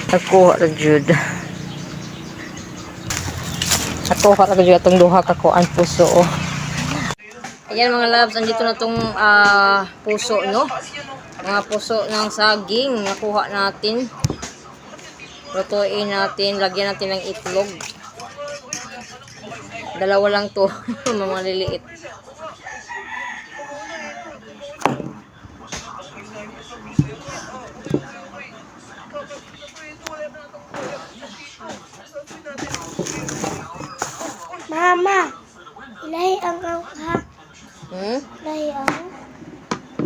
Ako ra jud. Ako ra jud atong duha ka kuan puso. Oh. Ayan mga loves, andito na tong puso, no? Mga puso ng saging nakuha natin. Lutuin natin, lagyan natin ng itlog. Dalawa lang to, mga liliit. Mama, ilahi ang ha? Ilahi ang?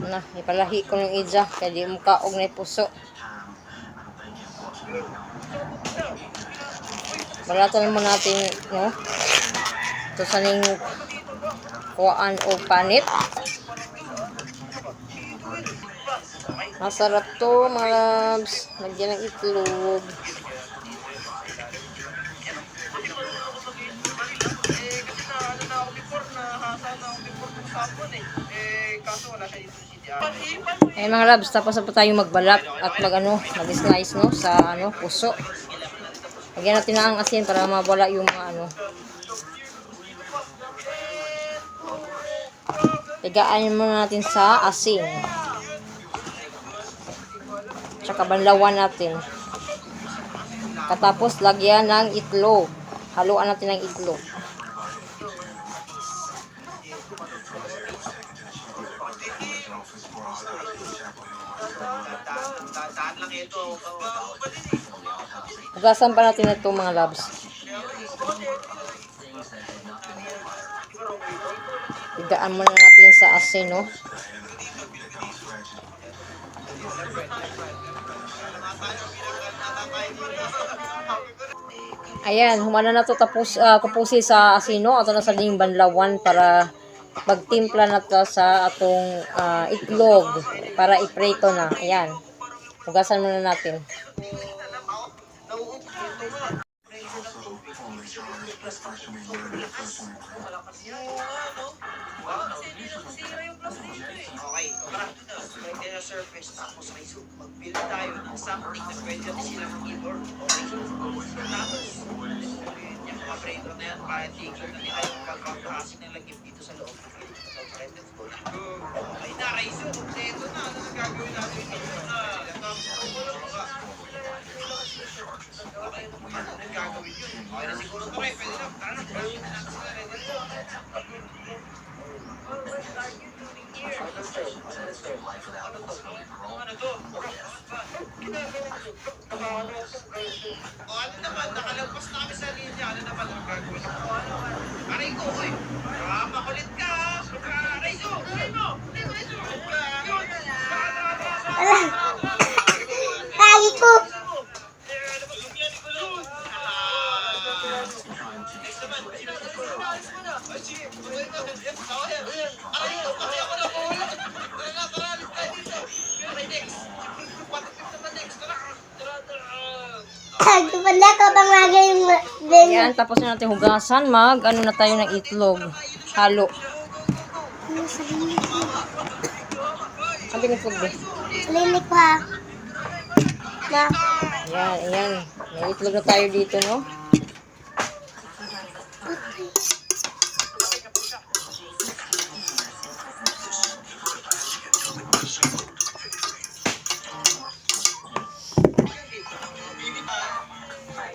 Na, ipalahi ko ng ija, kaya di mo kaog na puso. Balatan mo natin, no? Ito sa ning kuhaan o panit. Masarap to, mga loves. Lagyan ng itlog. Eh mga loves, tapos na po tayo magbalak at mag-slice, no, sa puso. Lagyan natin na ang asin para mawala yung mga Tigaan muna natin sa asin. Tsaka banlawan natin. Katapos lagyan ng itlog. Haluan natin ng itlog. Hugasan pa natin ito mga loves. Tigaan muna natin sa asin, no? Ayan, humana na to tapos kupusi sa asino ato na sa ding banlawan para magtimpla na to sa atong itlog para iprito na. Ayan. Hugasan muna natin. Okay, para pwede na surface tapos may mag-build tayo ng something na pwede na sila mag-ibor. Okay, tapos yung mga prito na yan, kahit tingin na niya yung pagkakasing ng lagim dito sa loob. Okay, let's go. Okay na, Raizo, kompleto na. Ano nang gagawin natin dito na? Okay, ano gagawin yun? Okay na siguro ito, pwede na. Tara na, pwede na natin sila. Ano to? Ano naman, nakalagpas na kami sa linya. Ano naman ang gagawin? Aray ko, oy! Makulit ka, ha? Aray ko, aray mo! Lagi ko. Wala ka bang lagay yung Yan, tapos na natin hugasan, na tayo ng itlog. Halo. Ang binitlog ba? lilik ko ha? Ma. Ayan, ayan. May itlog na tayo dito, no?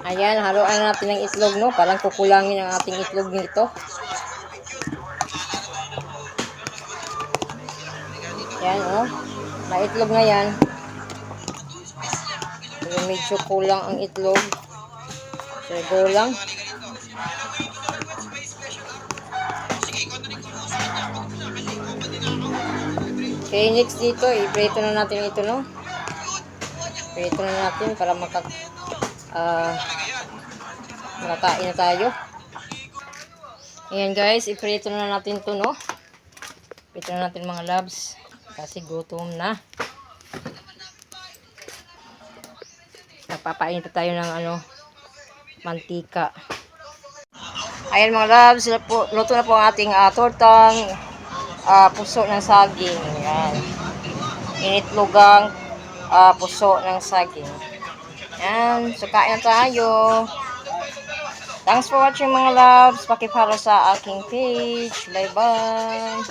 Ayan, haluan natin ng itlog, no? Parang kukulangin ang ating itlog nito. Yan, oh. May itlog na yan. Pero medyo kulang ang itlog. So, go lang. Okay, next dito, i-prito na natin ito, no? Prito na natin para makakain na tayo. Ayan guys, i-prito na natin to, no? Prito na natin mga loves. Kasi gutom na. Nagpapainit pa tayo ng mantika. Ayan mga loves, luto na po ang ating tortang puso ng saging. Ayan. Initlogang puso ng saging. Yan, so kain na tayo. Thanks for watching mga loves. Paki-follow sa aking page. Bye-bye.